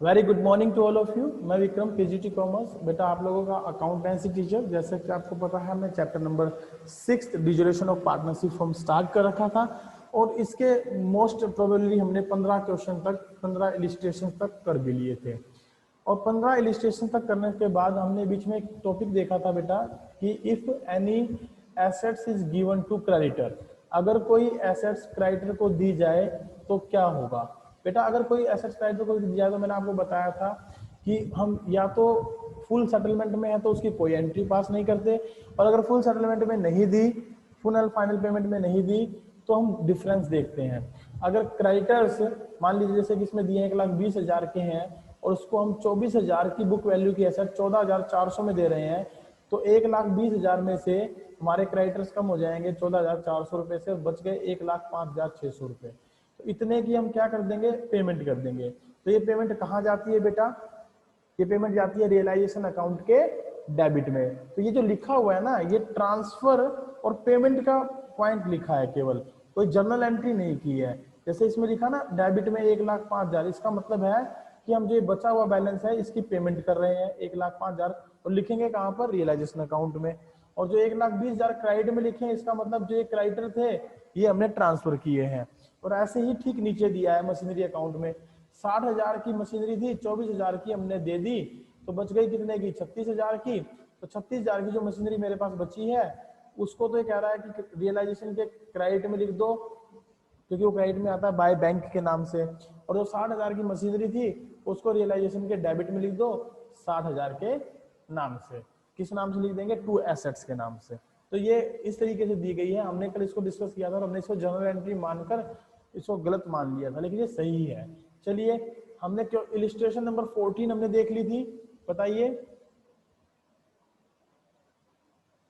Very good morning to all of you. मैं Vikram, PGT commerce. बेटा आप लोगों का अकाउंटेंसी टीचर। जैसे कि आपको पता है मैं chapter number 6 dissolution of partnership form start कर रखा था और इसके मोस्ट प्रोबेबली हमने 15 क्वेश्चन तक 15 इलिस्ट्रेशन तक कर भी लिए थे। और 15 इलिस्ट्रेशन तक करने के बाद हमने बीच में एक टॉपिक देखा था बेटा कि if any assets is given to creditor, अगर कोई एसेट्स क्रेडिटर को दी जाए तो क्या होगा। बेटा अगर कोई एसेट्स क्रेडिटर को दी जाए तो मैंने आपको बताया था कि हम या तो फुल सेटलमेंट में है तो उसकी कोई एंट्री पास नहीं करते, और अगर फुल सेटलमेंट में नहीं दी, फुल फाइनल पेमेंट में नहीं दी, तो हम डिफरेंस देखते हैं। अगर क्रेडिटर्स मान लीजिए जैसे कि इसमें दिए 1,20,000 के हैं और उसको हम 24,000 की बुक वैल्यू की एसेट 14,400 में दे रहे हैं, तो 1,20,000 में से हमारे क्रेडिटर्स कम हो जाएंगे 14,400 रुपए से, बच गए 1,05,600 रुपए। तो इतने की हम क्या कर देंगे, पेमेंट कर देंगे। तो ये पेमेंट कहाँ जाती है बेटा, ये पेमेंट जाती है रियलाइजेशन अकाउंट के डेबिट में। तो ये जो लिखा हुआ है ना, ये ट्रांसफर और पेमेंट का पॉइंट लिखा है, केवल कोई जर्नल एंट्री नहीं की है। जैसे इसमें लिखा ना डेबिट में 1,05,000, इसका मतलब है कि हम जो ये बचा हुआ बैलेंस है इसकी पेमेंट कर रहे हैं 1,05,000, और लिखेंगे कहाँ पर, रियलाइजेशन अकाउंट में। और जो 1,20,000 क्रेडिट में लिखे हैं, इसका मतलब जो ये क्रेडिटर थे ये हमने ट्रांसफर किए हैं। और ऐसे ही ठीक नीचे दिया है मशीनरी अकाउंट में 60,000 की मशीनरी थी, 24,000 की हमने दे दी, तो बच गई कितने की, 36,000 की। तो 36,000 की जो मशीनरी मेरे पास बची है उसको तो ये कह रहा है कि रियलाइजेशन के क्रेडिट में लिख दो, क्योंकि वो क्रेडिट में आता है बाय बैंक के नाम से। और जो 60,000 की मशीनरी थी उसको रियलाइजेशन के डेबिट में लिख दो 60,000 के नाम से। किस नाम से लिख देंगे, टू एसेट्स के नाम से। तो ये इस तरीके से दी गई है। हमने कल इसको डिस्कस किया था और हमने इसको जनरल एंट्री मानकर इसको गलत मान लिया था, लेकिन ये सही है। चलिए हमने क्यों इलिस्ट्रेशन नंबर 14 हमने देख ली थी, बताइए।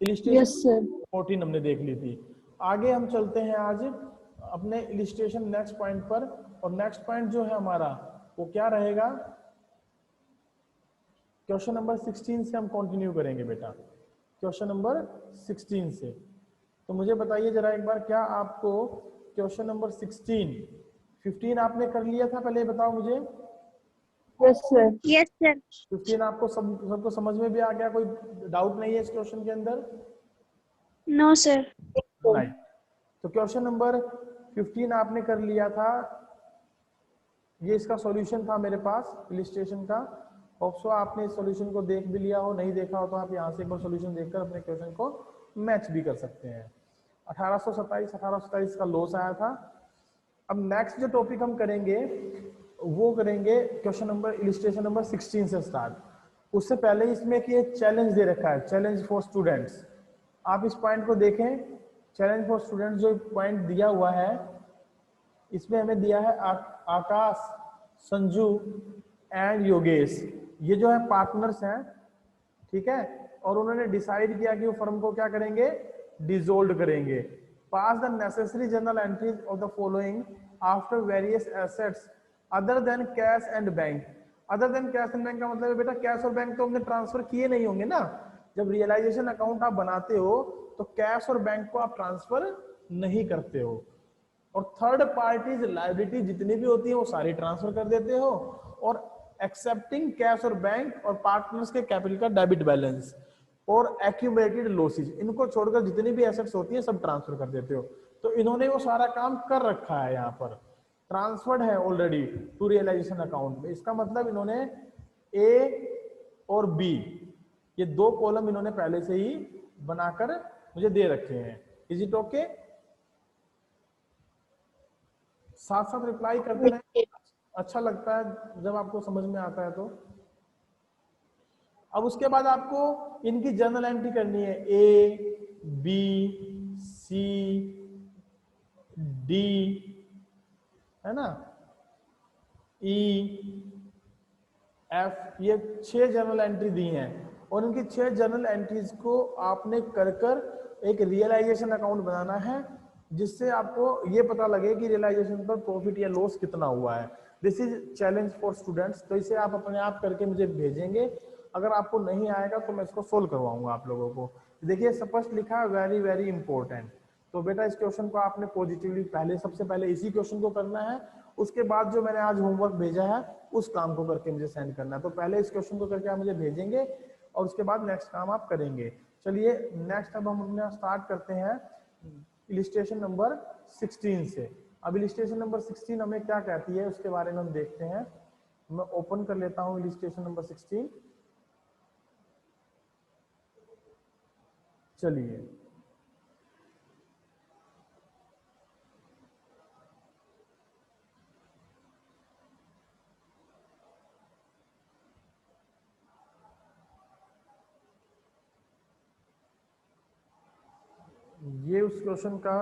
इलिस्ट्रेशन 14 हमने देख ली थी। आगे हम चलते हैं आज अपने इलिस्ट्रेशन नेक्स्ट पॉइंट पर, और नेक्स्ट पॉइंट जो है हमारा वो क्या रहेगा, क्वेश्चन नंबर 16 से हम कंटिन्यू करेंगे बेटा, क्वेश्चन नंबर 16 से। तो मुझे बताइए जरा एक बार, क्या आपको क्वेश्चन नंबर 16, 15 आपने कर लिया था, पहले बताओ मुझे। Yes sir. Yes sir. 15 आपको सबको समझ में भी आ गया, कोई डाउट नहीं है इस क्वेश्चन के अंदर? No sir. नहीं। तो क्वेश्चन नंबर 15 आपने कर लिया था, ये इसका सॉल्यूशन था मेरे पास इलिस्ट्रेशन का। होप्सो आपने इस सॉल्यूशन को देख भी लिया हो, नहीं देखा हो तो आप यहाँ से एक बार सॉल्यूशन देखकर अपने क्वेश्चन को मैच भी कर सकते हैं। 1827 का लॉस आया था। अब नेक्स्ट जो टॉपिक हम करेंगे वो करेंगे क्वेश्चन नंबर इलिस्ट्रेशन नंबर 16 से स्टार्ट। उससे पहले इसमें एक चैलेंज दे रखा है, चैलेंज फॉर स्टूडेंट्स। आप इस पॉइंट को देखें, चैलेंज फॉर स्टूडेंट्स जो पॉइंट दिया हुआ है इसमें हमें दिया है आकाश, संजू एंड योगेश, ये जो है पार्टनर्स हैं, ठीक है। और उन्होंने डिसाइड किया कि वो फर्म को क्या करेंगे, डिसोल्व करेंगे। Pass the necessary journal entries of the following after various assets other than cash and bank. Other than cash and bank का मतलब है बेटा कैश और बैंक तो हमने ट्रांसफर किए नहीं होंगे ना। जब रियलाइजेशन अकाउंट आप बनाते हो तो कैश और बैंक को आप ट्रांसफर नहीं करते हो, और थर्ड पार्टीज लायबिलिटी जितनी भी होती है वो सारी ट्रांसफर कर देते हो, और एक्सेप्टिंग कैश और बैंक और पार्टनर्स के कैपिटल का डेबिट बैलेंस और एक्यूमुलेटेड लॉसेस, इनको छोड़कर जितनी भी एसेट्स होती है सब ट्रांसफर कर देते हो। तो इन्होंने वो सारा काम कर रखा है, यहाँ पर ट्रांसफर्ड है ऑलरेडी टू रियलाइजेशन अकाउंट में। इसका मतलब इन्होंने ए और बी ये दो कॉलम इन्होंने पहले से ही बनाकर मुझे दे रखे हैं। Is it okay? साथ साथ रिप्लाई करते रहे, अच्छा लगता है जब आपको समझ में आता है। तो अब उसके बाद आपको इनकी जर्नल एंट्री करनी है, ए बी सी डी, है ना, ई एफ, ये 6 जर्नल एंट्री दी हैं, और इनकी 6 जर्नल एंट्रीज को आपने कर कर एक रियलाइजेशन अकाउंट बनाना है, जिससे आपको ये पता लगे कि रियलाइजेशन पर प्रॉफिट या लॉस कितना हुआ है। This is challenge for students. तो इसे आप अपने आप करके मुझे भेजेंगे। अगर आपको नहीं आएगा तो मैं इसको सोल्व करवाऊंगा आप लोगों को। देखिए स्पष्ट लिखा है वेरी वेरी इंपॉर्टेंट। तो तो बेटा इस क्वेश्चन को आपने पॉजिटिवली पहले, सबसे पहले इसी क्वेश्चन को करना है, उसके बाद जो मैंने आज होमवर्क भेजा है उस काम को करके मुझे सेंड करना है। तो पहले इस क्वेश्चन को करके आप मुझे भेजेंगे और उसके बाद नेक्स्ट काम आप करेंगे। चलिए नेक्स्ट अब हम अपना स्टार्ट करते हैं इलिस्ट्रेशन नंबर 16 से। अब इलिस्ट्रेशन नंबर 16 हमें क्या कहती है उसके बारे में हम देखते हैं। मैं ओपन कर लेता हूं इलिस्ट्रेशन नंबर 16। चलिए ये उस क्वेश्चन का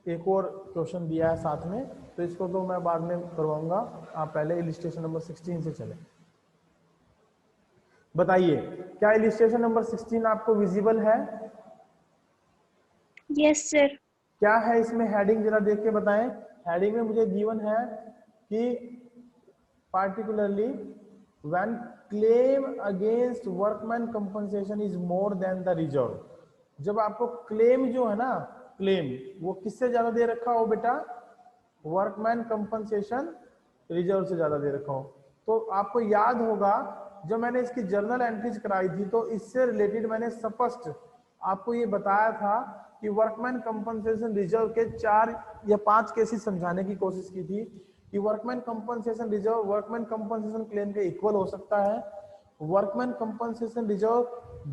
एक और क्वेश्चन दिया है साथ में, तो इसको तो मैं बाद में करवाऊंगा, आप पहले इलिस्ट्रेशन नंबर 16 से चलें। बताइए क्या इलिस्ट्रेशन नंबर 16 आपको विजिबल है? Yes sir. क्या है इसमें हेडिंग, जरा देख के बताएं। हेडिंग में मुझे गिवन है कि particularly when claim against workman compensation is more than the reserve. जब आपको क्लेम जो है ना, क्लेम वो किससे ज्यादा दे रखा हो बेटा? वर्कमैन कंपनसेशन रिजर्व से ज्यादा दे रखा हो। तो आपको याद होगा जब मैंने इसकी जर्नल एंट्रीज कराई थी तो इससे रिलेटेड मैंने स्पष्ट आपको ये बताया था कि वर्कमैन कंपनसेशन रिजर्व के 4 या 5 केसेस समझाने की कोशिश की थी कि workman compensation reserve workman compensation claim के इक्वल हो सकता है, workman compensation reserve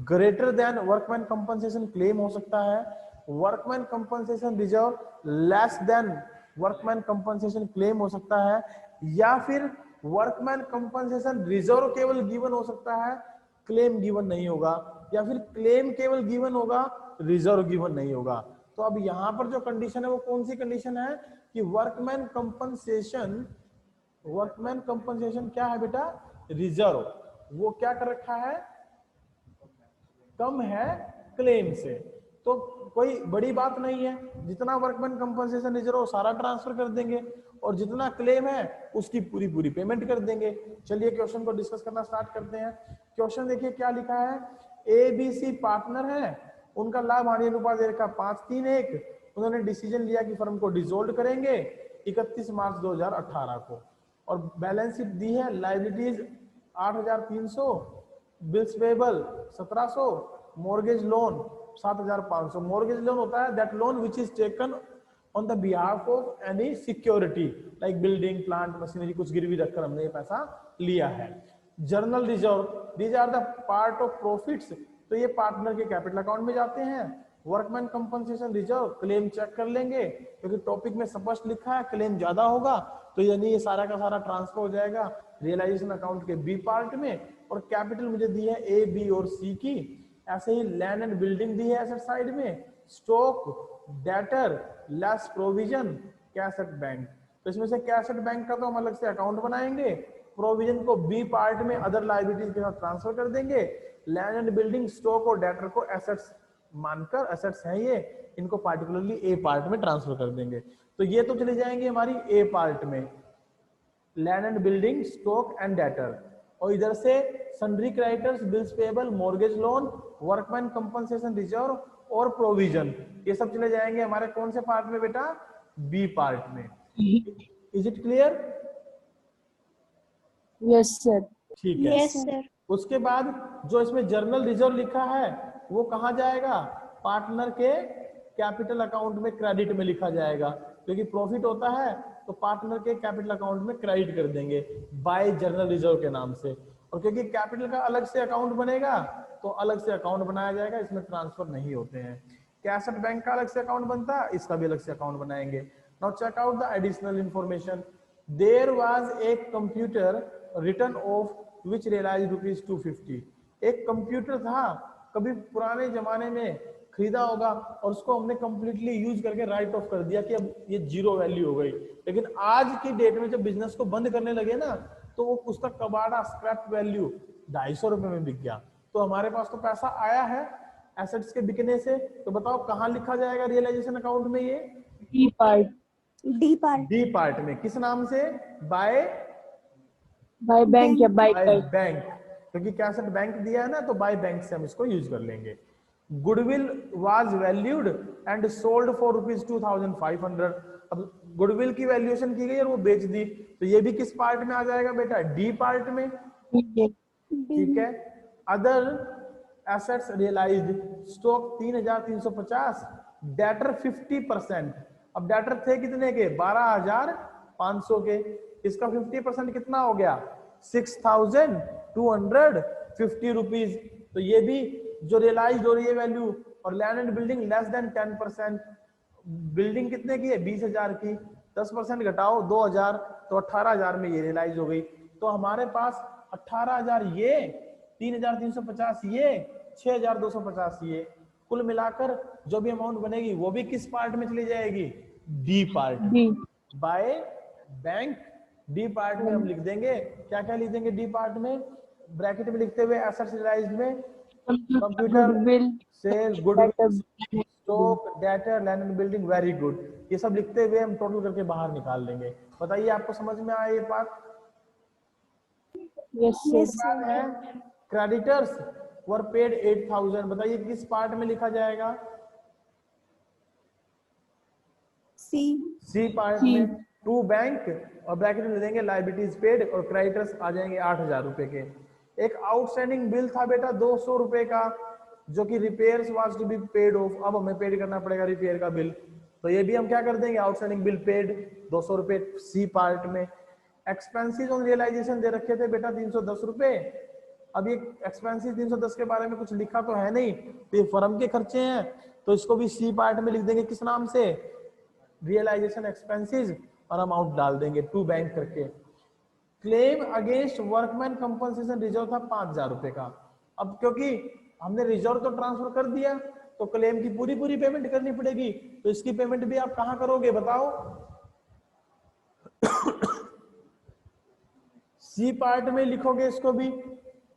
greater than workman compensation claim हो सकता है, workman compensation reserve less than workman compensation claim हो सकता है, या फिर वर्कमैन कंपनसेशन रिजर्व केवल गिवन हो सकता है, क्लेम गिवन नहीं होगा, या फिर क्लेम केवल गिवन होगा, रिजर्व गिवन नहीं होगा। तो अब यहां पर जो कंडीशन है वो कौन सी कंडीशन है कि वर्कमैन कंपनसेशन क्या है बेटा? रिजर्व, वो क्या कर रखा है? कम है क्लेम से। तो कोई बड़ी बात नहीं है, जितना वर्कमैन कंपनसेशन रिजर्व सारा ट्रांसफर कर देंगे और जितना क्लेम है उसकी पूरी पूरी पेमेंट कर देंगे। चलिए क्वेश्चन को डिस्कस करना स्टार्ट करते हैं। क्वेश्चन देखिए क्या लिखा है। ABC पार्टनर है, उनका लाभ हानि अनुपात दे रखा 5:3:1। उन्होंने डिसीजन लिया कि फर्म को डिसोल्व करेंगे 31 मार्च 2018 को, और बैलेंस शीट दी है, liabilities 8,300, bills payable 1,700, mortgage loan 7,500। Mortgage loan होता है that loan which is taken on the behalf of any security like building plant machinery, कुछ गिरवी रखकर हमने ये पैसा लिया है। General reserve, these are the part of profits, तो ये पार्टनर के कैपिटल अकाउंट में जाते हैं। Workman compensation reserve claim check कर लेंगे क्योंकि टॉपिक में स्पष्ट लिखा है क्लेम ज्यादा होगा तो यानी ये सारा का सारा ट्रांसफर हो जाएगा रियलाइजेशन अकाउंट के बी पार्ट में, और कैपिटल मुझे दी है ए बी और सी की। ऐसे ही लैंड एंड बिल्डिंग दी है एसेट साइड में, stock debtor less provision cash at bank. तो इसमें से कैश एट बैंक का तो हम अलग से अकाउंट बनाएंगे, प्रोविजन को बी पार्ट में अदर लायबिलिटीज के साथ ट्रांसफर कर देंगे, लैंड एंड बिल्डिंग स्टॉक और डेटर को एसेट्स मानकर, एसेट्स हैं ये, इनको पार्टिकुलरली ए पार्ट में ट्रांसफर कर देंगे। तो ये तो चले जाएंगे हमारी ए पार्ट में, land and building stock and debtor, और इधर से sundry creditors bills payable mortgage loan workman compensation reserve और प्रोविजन, ये सब चले जाएंगे हमारे कौन से पार्ट में बेटा? बी पार्ट में। Is it clear? Yes sir. ठीक है। Yes sir. उसके बाद जो इसमें जर्नल रिजर्व लिखा है वो कहाँ जाएगा? पार्टनर के कैपिटल अकाउंट में क्रेडिट में लिखा जाएगा, क्योंकि प्रॉफिट होता है तो पार्टनर के कैपिटल अकाउंट में क्रेडिट कर देंगे बाय जर्नल रिजर्व के नाम से, और क्योंकि कैपिटल का अलग से अकाउंट बनेगा तो अलग से अकाउंट बनाया जाएगा, इसमें ट्रांसफर नहीं होते हैं। कैश एट बैंक का अलग से अकाउंट बनता है, इसका भी अलग से अकाउंट बनाएंगे। Now check out the additional information. There was a computer return of which realised ₹250। एक कंप्यूटर था, कभी पुराने जमाने में खरीदा होगा और उसको हमने कंप्लीटली यूज करके राइट ऑफ कर दिया कि अब ये जीरो वैल्यू हो गई, लेकिन आज की डेट में जब बिजनेस को बंद करने लगे ना तो वो उसका कबाड़ा स्क्रैप वैल्यू 250 रुपए में बिक गया। तो हमारे पास तो पैसा आया है एसेट्स के बिकने से, तो बताओ कहाँ लिखा जाएगा रियलाइजेशन अकाउंट में? ये डी पार्ट। डी पार्ट में किस नाम से? बाय बैंक या बाय बैंक, क्योंकि कैश एट बैंक दिया है ना तो बाय बैंक से हम इसको यूज कर लेंगे। Goodwill was valued and sold for ₹2,500। अब गुडविल की वैल्यूएशन की गई और वो बेच दी, तो ये भी किस पार्ट में आ जाएगा बेटा? डी पार्ट में। ठीक है। Other assets realised, stock 3,350, debtor 50%। अब डेटर थे कितने के? 12,500 के। इसका 50% कितना हो गया? 6,250 रुपीज। तो ये भी जो रियलाइज हो रही है वैल्यू। और land and building less than 10%। Building कितने की है? 20,000 की। 10% घटाओ 2,000, तो 18,000 में ये रियलाइज हो गई। तो हमारे पास 18,000 ये, 3,350 ये, 6,250 ये, कुल मिलाकर जो भी अमाउंट बनेगी वो भी किस पार्ट में चली जाएगी? डी पार्ट में। By bank. डी पार्ट में हम लिख देंगे क्या क्या लिख देंगे? डी पार्ट में ब्रैकेट में लिखते हुए एसेट्स रियलाइज्ड में computer sale, good, stock, debtor, land and building, very good, ये सब लिखते हुए हम टोटल करके बाहर निकाल देंगे। बताइए आपको समझ में आया ये बात? Yes, बात है क्रेडिटर्स वर पेड 8,000। बताइए किस पार्ट में लिखा जाएगा? सी पार्ट में। टू बैंक और ब्रैकेट में देंगे लायबिलिटीज पेड और क्रेडिटर्स आ जाएंगे 8,000 रुपए के। एक आउटस्टैंडिंग बिल था बेटा 200 रुपए का, जो कि repairs was to be paid off. अब हमें पेड करना पड़ेगा रिपेयर का बिल, तो ये भी हम क्या कर देंगे? आउटस्टैंडिंग बिल पेड 200 रुपए सी पार्ट में। एक्सपेंसेस ऑन रियलाइजेशन दे रखे थे बेटा 310 रुपए। अब ये एक्सपेंसेस 310 के बारे में कुछ लिखा तो है नहीं, तो ये फर्म के खर्चे हैं, तो इसको भी सी पार्ट में लिख देंगे। किस नाम से? रियलाइजेशन एक्सपेंसेस, और अमाउंट डाल देंगे टू बैंक करके। Claim against workman compensation reserve था 5,000 रुपए का। अब क्योंकि हमने रिजर्व तो ट्रांसफर कर दिया, तो क्लेम की पूरी पूरी पेमेंट करनी पड़ेगी, तो इसकी पेमेंट भी आप कहां करोगे बताओ? सी पार्ट में लिखोगे इसको भी,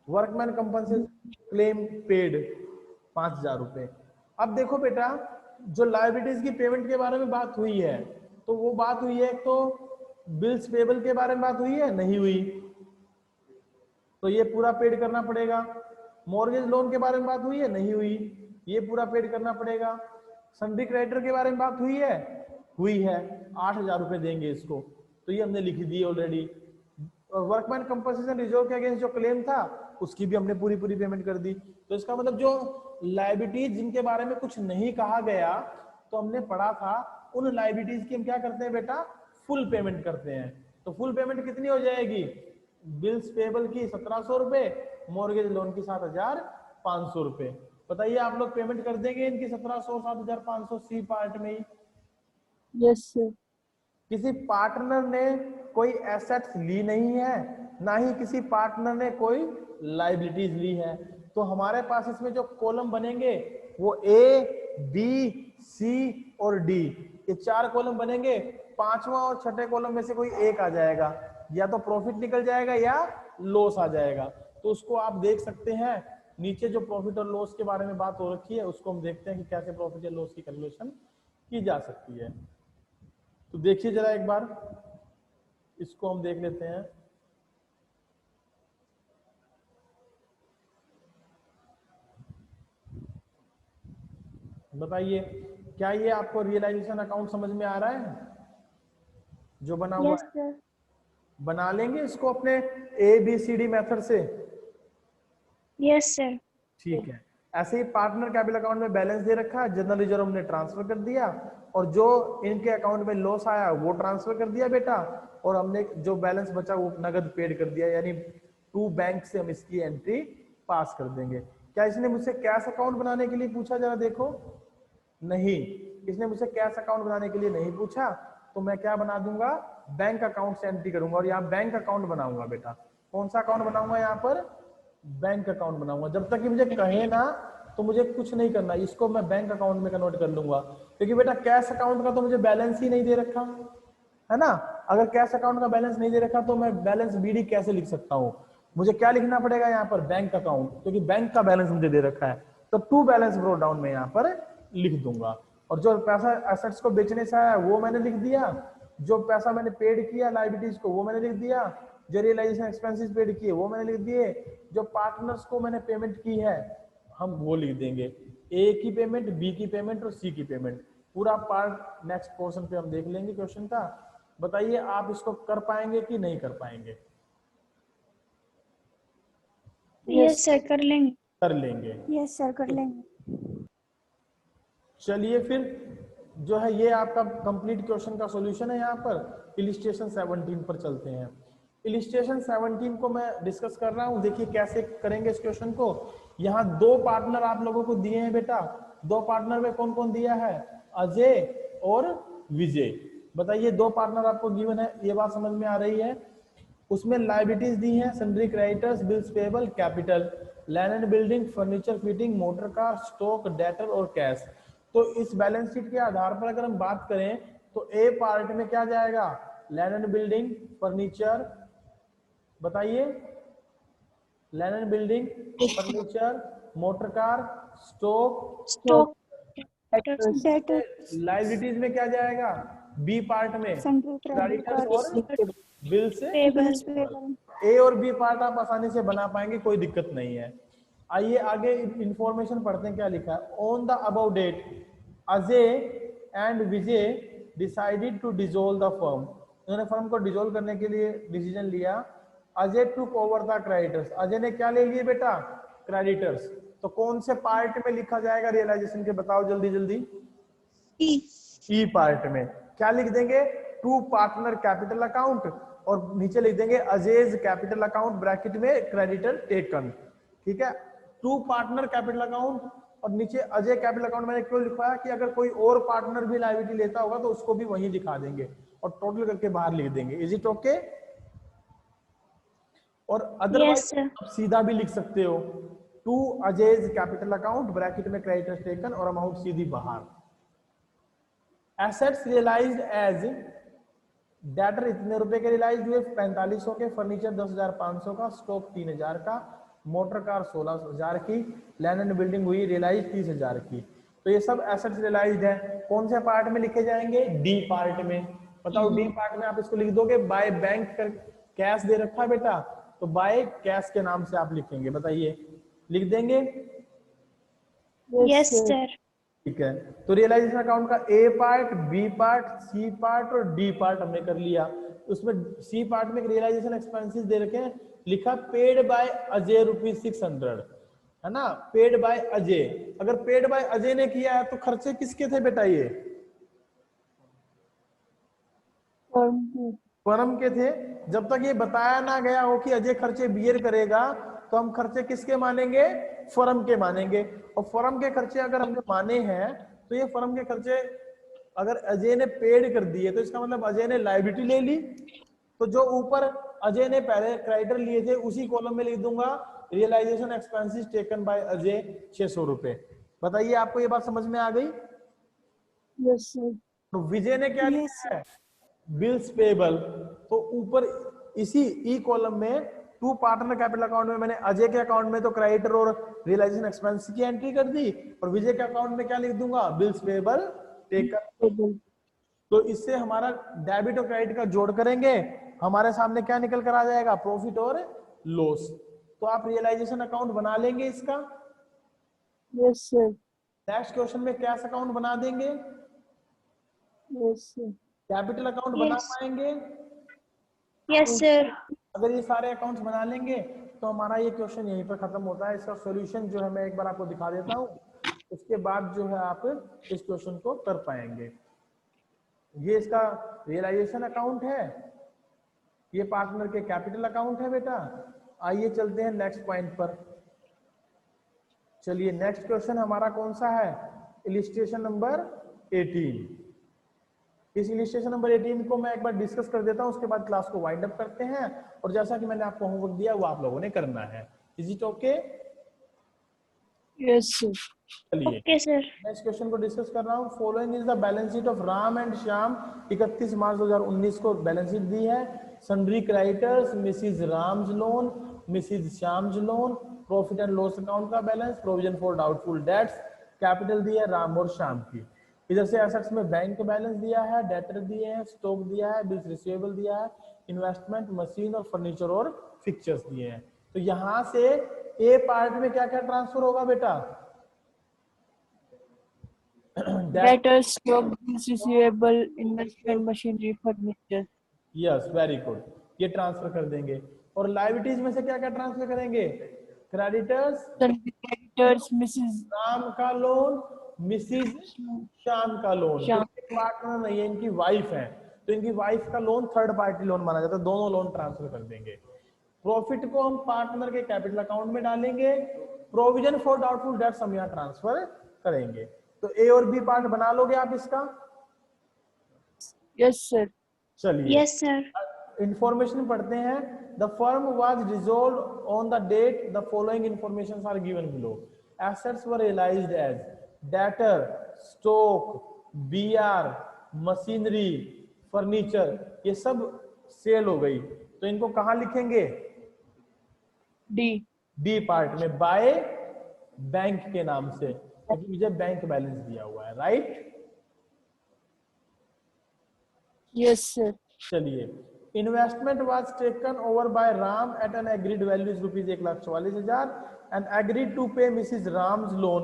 वर्कमैन कंपनसेशन क्लेम पेड 5,000 रुपए। अब देखो बेटा, जो लायबिलिटीज की पेमेंट के बारे में बात हुई है, तो वो बात हुई है, तो बिल्स पेबल के बारे में बात हुई है? नहीं हुई, तो ये पूरा पेड करना पड़ेगा। मॉर्गेज लोन के बारे में बात हुई है? नहीं हुई, ये पूरा पेड करना पड़ेगा। सन्ड्री क्रेडिटर के बारे में बात हुई है? हुई है, 8,000 रुपए देंगे इसको, तो ये हमने लिख दी ऑलरेडी। और वर्कमैन कंपनसेशन रिजर्व के अगेंस्ट जो क्लेम था उसकी भी हमने पूरी पूरी पेमेंट कर दी। तो इसका मतलब जो लायबिलिटीज जिनके बारे में कुछ नहीं कहा गया, तो हमने पढ़ा था, उन लायबिलिटीज की हम क्या करते हैं बेटा? फुल पेमेंट करते हैं। तो फुल पेमेंट कितनी हो जाएगी? बिल्स पेबल की 1,700 रुपए, मॉर्गेज लोन की 7,500 रुपए। बताइए आप लोग पेमेंट कर देंगे इनकी 1,700 7,500 सी पार्ट में ही? Yes, sir. किसी पार्टनर ने कोई एसेट्स ली नहीं है, ना ही किसी पार्टनर ने कोई लायबिलिटीज ली है। तो हमारे पास इसमें जो कॉलम बनेंगे वो ए, बी, सी और डी, ये 4 कॉलम बनेंगे। पांचवा और छठे कॉलम में से कोई एक आ जाएगा, या तो प्रॉफिट निकल जाएगा या लॉस आ जाएगा। तो उसको आप देख सकते हैं, नीचे जो प्रॉफिट और लॉस के बारे में बात हो रखी है, उसको हम देखते हैं कि कैसे प्रॉफिट या लॉस की कैलकुलेशन की जा सकती है। तो देखिए जरा एक बार, इसको हम देख लेते हैं। बताइए क्या ये आपको रियलाइजेशन अकाउंट समझ में आ रहा है जो बना हुआ Yes, है? sir. बना लेंगे इसको अपने ABCD मेथड से? Yes, sir. ठीक है। ऐसे ही पार्टनर कैपिटल अकाउंट में बैलेंस दे रखा है, जनरल रिजर्व हमने ट्रांसफर कर दिया, और जो इनके अकाउंट में लॉस आया वो ट्रांसफर कर दिया बेटा, और हमने जो बैलेंस बचा वो नगद पेड कर दिया, यानी टू बैंक से हम इसकी एंट्री पास कर देंगे। क्या इसने मुझसे कैश अकाउंट बनाने के लिए पूछा? जरा देखो, नहीं, इसने मुझसे कैश अकाउंट बनाने के लिए नहीं पूछा। तो मैं क्या बना दूंगा? बैंक अकाउंट से एंट्री करूंगा, और यहाँ बैंक अकाउंट बनाऊंगा बेटा। कौन सा अकाउंट बनाऊंगा? यहाँ पर बैंक अकाउंट बनाऊंगा। जब तक कि मुझे कहे ना तो मुझे कुछ नहीं करना, इसको मैं बैंक अकाउंट में कन्वर्ट कर लूंगा, क्योंकि बेटा कैश अकाउंट का तो मुझे बैलेंस ही नहीं दे रखा है ना। अगर कैश अकाउंट का बैलेंस नहीं दे रखा तो मैं बैलेंस BD कैसे लिख सकता हूँ? मुझे क्या लिखना पड़ेगा यहाँ पर? बैंक अकाउंट, क्योंकि बैंक का बैलेंस मुझे दे रखा है। तो टू बैलेंस ब्रोट डाउन में यहाँ पर लिख दूंगा, और जो पैसा एसेट्स को बेचने से आया वो मैंने लिख दिया, जो पैसा मैंने पेड किया लायबिलिटीज को वो मैंने लिख दिया, जो रियलाइजेशन एक्सपेंसेस पेड किए वो मैंने लिख दिए, जो पार्टनर्स को मैंने पेमेंट की है हम वो लिख देंगे। ए की पेमेंट, बी की पेमेंट और सी की पेमेंट। पूरा पार्ट नेक्स्ट पोर्शन पे हम देख लेंगे क्वेश्चन का। बताइए आप इसको कर पाएंगे कि नहीं कर पाएंगे? यस सर, कर लेंगे। कर लेंगे। यस सर, कर लेंगे। चलिए फिर जो है ये आपका कंप्लीट क्वेश्चन का सॉल्यूशन है। यहाँ पर इलिस्ट्रेशन 17 पर चलते हैं। इलिस्ट्रेशन 17 को मैं डिस्कस कर रहा हूँ। देखिए कैसे करेंगे इस क्वेश्चन को। यहाँ दो पार्टनर आप लोगों को दिए हैं बेटा। दो पार्टनर में कौन कौन दिया है? अजय और विजय। बताइए दो पार्टनर आपको गिवन है, ये बात समझ में आ रही है? उसमें लाइबिलिटीज दी हैं, sundry creditors, bills payable, capital, land and building, furniture fitting, motor car, stock, debtor और कैश। तो इस बैलेंस शीट के आधार पर अगर हम बात करें तो ए पार्ट में क्या जाएगा? लैंड एंड बिल्डिंग, फर्नीचर, बताइए land and building, furniture, motor car, stock. Stock, liabilities में क्या जाएगा? बी पार्ट में क्रेडिटर्स और बिल्स। पेबल्स। ए और बी पार्ट आप आसानी से बना पाएंगे, कोई दिक्कत नहीं है। आइए आगे इंफॉर्मेशन पढ़ते हैं क्या लिखा है। On the above date Ajay and Vijay decided to dissolve the firm. उन्होंने फर्म को डिसॉल्व करने के लिए डिसीजन लिया। Ajay took over the creditors. Ajay ने क्या ले लिए बेटा? क्रेडिटर्स। तो कौन से पार्ट में लिखा जाएगा रियलाइजेशन के? बताओ जल्दी जल्दी। ई पार्ट में क्या लिख देंगे? टू पार्टनर कैपिटल अकाउंट और नीचे लिख देंगे अजयज कैपिटल अकाउंट ब्रैकेट में क्रेडिटर टेकन। ठीक है, टू पार्टनर कैपिटल अकाउंट और नीचे अजय कैपिटल अकाउंट। मैंने क्यों लिखवाया कि अगर कोई और पार्टनर भी लायबिलिटी लेता होगा तो उसको भी वहीं दिखा देंगे और टोटल करके बाहर लिख देंगे। Is it okay? और अदरवाइज आप सीधा भी लिख सकते हो, to Ajay's capital account bracket में क्रेडिटर टेकन और अमाउंट सीधी बाहर। एसेट्स रियलाइज्ड एज डेटर इतने रुपए के रियलाइज हुए? 4500 के। फर्नीचर 10,500 का, स्टॉक 3000 का, मोटर कार 16,000 की, लैंड एंड बिल्डिंग हुई रियलाइज 30,000 की। तो ये सब एसेट्स रियलाइज्ड है। कौन से पार्ट में लिखे जाएंगे? डी पार्ट में। बताओ डी पार्ट में आप इसको लिख दोगे बाय बैंक कैश दे रखा है बेटा, तो बाय कैश के नाम से आप लिखेंगे। बताइए लिख देंगे? Yes sir. ठीक है, तो रियलाइजेशन अकाउंट का A part, B part, C part और डी पार्ट हमने कर लिया। उसमें सी पार्ट में रियलाइजेशन एक्सपेंसेस दे रखे हैं, लिखा पेड बाय अजय ₹600, है ना? Paid by Ajay. अगर पेड बाय अजय ने किया है तो खर्चे किसके थे बेटा? ये फर्म के थे। जब तक ये बताया ना गया हो कि अजय खर्चे बियर करेगा तो हम खर्चे किसके मानेंगे? फर्म के मानेंगे। और फर्म के खर्चे अगर हमने माने हैं तो ये फर्म के खर्चे अगर अजय ने पेड कर दिए तो इसका मतलब अजय ने लायबिलिटी ले ली। तो जो ऊपर अजय ने पहले क्रेडिटर लिए थे उसी कॉलम में लिख दूंगा realisation expenses taken by Ajay 600 रुपए। बताइए आपको ये बात समझ में आ गई? Yes sir. तो विजय ने क्या लिखा है? Bills payable. तो ऊपर इसी ई कॉलम में टू पार्टनर कैपिटल अकाउंट में मैंने अजय के अकाउंट में तो क्रेडिटर और रियलाइजेशन एक्सपेंस की एंट्री कर दी और विजय के अकाउंट में क्या लिख दूंगा? Bills payable taken. तो इससे हमारा डेबिट और क्रेडिट का जोड़ करेंगे, हमारे सामने क्या निकल कर आ जाएगा? प्रॉफिट और लॉस। तो आप रियलाइजेशन अकाउंट बना लेंगे इसका? Yes sir. नेक्स्ट क्वेश्चन में कैश अकाउंट बना देंगे? Yes sir. कैपिटल अकाउंट बना पाएंगे? Yes sir. अगर ये सारे अकाउंट्स बना लेंगे तो हमारा ये क्वेश्चन यहीं पर खत्म होता है। इसका सॉल्यूशन जो है मैं एक बार आपको दिखा देता हूँ, उसके बाद जो है आप इस क्वेश्चन को कर पाएंगे। ये इसका रियलाइजेशन अकाउंट है, ये पार्टनर के कैपिटल अकाउंट है बेटा। आइए चलते हैं नेक्स्ट पॉइंट पर। चलिए नेक्स्ट क्वेश्चन हमारा कौन सा है? Illustration number 18। इस इलिस्ट्रेशन नंबर 18 को मैं एक बार डिस्कस कर देता हूं, उसके बाद क्लास को वाइंड अप करते हैं और जैसा कि मैंने आपको होमवर्क दिया वो आप लोगों ने करना है। Is it okay? Yes sir. चलिए ओके सर। नेक्स्ट क्वेश्चन को डिस्कस कर रहा हूं। Following is the balance sheet of Ram and Shyam. 31 March 2019 को बैलेंस शीट दी है। Sundry creditors, Mrs Ram's loan, Mrs Shyam's loan, profit and loss account का balance, provision for doubtful debts, capital दी है राम और श्याम की। इधर से एसेट्स में बैंक बैलेंस दिया है, डेटर दिए हैं, स्टॉक दिया है, बिल्स रिसीवेबल दिया है, इन्वेस्टमेंट, मशीन और फर्नीचर और फिक्चर्स दिए हैं। तो यहां से ए पार्ट में क्या क्या ट्रांसफर होगा बेटा? Debtors, stock, bills receivable, investment, machinery, furniture. Yes, very good, ये ट्रांसफर कर देंगे। और लाइबिलिटीज में से क्या क्या ट्रांसफर करेंगे? Creditors, Sundry creditors, Mrs. Ram का लोन, मिसिज श्याम का लोन, Sham. क्योंकि पार्टनर नहीं है, इनकी वाइफ है, तो इनकी वाइफ का लोन थर्ड पार्टी लोन माना जाता है, दोनों लोन ट्रांसफर कर देंगे। प्रॉफिट को हम पार्टनर के कैपिटल अकाउंट में डालेंगे, प्रोविजन फॉर डाउटफुल डेट्स हम यहाँ ट्रांसफर करेंगे। तो ए और बी पार्ट बना लोगे आप इसका? Yes, sir. चलिए Yes, sir. इंफॉर्मेशन पढ़ते हैं। The firm was dissolved on the date the following information are given below. Assets were realised as debtor, stock, BR, machinery, furniture, ये सब सेल हो गई, तो इनको कहाँ लिखेंगे? D. डी पार्ट में, बाय बैंक के नाम से, क्योंकि मुझे बैंक बैलेंस दिया हुआ है, राइट? Yes, sir. चलिए, investment was taken over by Ram at an agreed value is rupees 1,44,000 and agreed to pay Mrs Ram's loan.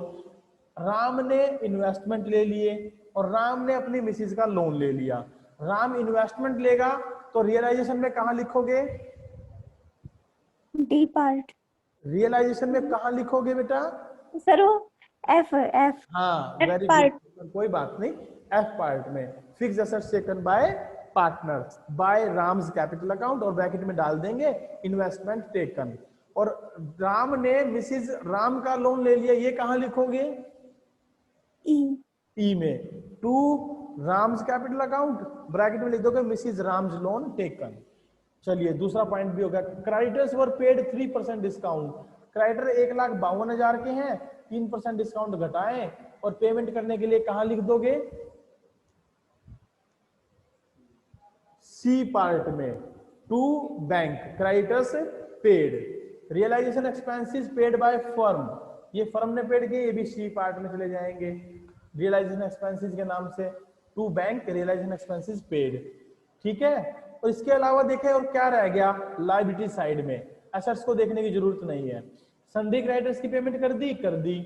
Ram ने इन्वेस्टमेंट ले लिए और राम ने अपनी मिसिज का लोन ले लिया। राम इन्वेस्टमेंट लेगा तो रियलाइजेशन में कहाँ लिखोगे? डी पार्ट रियलाइजेशन में कहाँ लिखोगे बेटा? सर, वो एफ एफ हाँ, F वेरी part. गुड, कोई बात नहीं। एफ पार्ट में fix assets taken by partner by Ram's capital account, और ब्रैकेट में डाल देंगे इन्वेस्टमेंट टेकन। और राम ने मिसिज राम का लोन ले लिया, ये कहाँ लिखोगे? ई ई में, to Ram's capital account, bracket में लिख दोगे मिसिज राम्स लोन टेकन। चलिए, दूसरा पॉइंट भी हो गया। क्रेडिटर्स वर पेड 3% डिस्काउंट। क्रेडिटर 1,52,000 के हैं, 3% डिस्काउंट घटाएं और पेमेंट करने के लिए कहां लिख दोगे? सी पार्ट में, to bank, creditors paid, realisation expenses paid by firm, ये फर्म ने पेड किए, ये भी सी पार्ट में चले जाएंगे रियलाइजेशन एक्सपेंसेस के नाम से, to bank, realisation expenses paid. ठीक है, और इसके अलावा देखें और क्या रह गया लायबिलिटी साइड में? एसेट्स को देखने की जरूरत नहीं है। सन्धी क्रेडिटर्स की पेमेंट कर दी,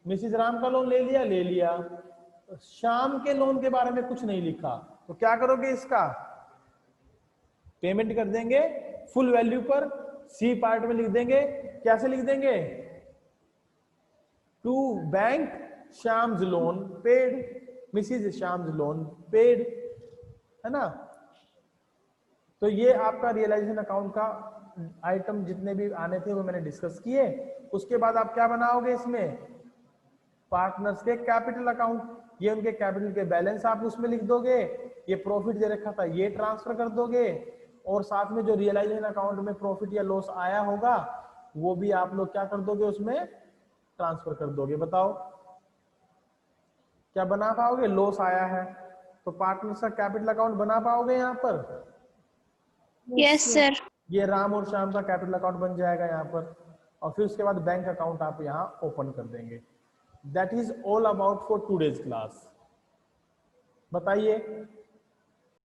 मिसिज राम का लोन ले लिया, शाम के लोन के बारे में कुछ नहीं लिखा, तो क्या करोगे? इसका पेमेंट कर देंगे फुल वैल्यू पर, सी पार्ट में लिख देंगे। कैसे लिख देंगे? To bank Shyam's loan paid, Mrs Shyam's loan paid, है ना? तो ये आपका रियलाइजेशन अकाउंट का आइटम जितने भी आने थे वो मैंने डिस्कस किए। उसके बाद आप क्या बनाओगे इसमें? पार्टनर्स के कैपिटल अकाउंट, ये उनके कैपिटल के बैलेंस आप उसमें लिख दोगे, ये प्रॉफिट दे रखा था ये ट्रांसफर कर दोगे, और साथ में जो रियलाइजेशन अकाउंट में प्रॉफिट या लॉस आया होगा वो भी आप लोग क्या कर दोगे? उसमें ट्रांसफर कर दोगे। बताओ क्या बना पाओगे? लॉस आया है तो पार्टनर्स का कैपिटल अकाउंट बना पाओगे यहाँ पर? Yes, sir. ये राम और श्याम का कैपिटल अकाउंट बन जाएगा यहाँ पर, और फिर उसके बाद बैंक अकाउंट आप यहाँ ओपन कर देंगे। That is all about for today's class. बताइए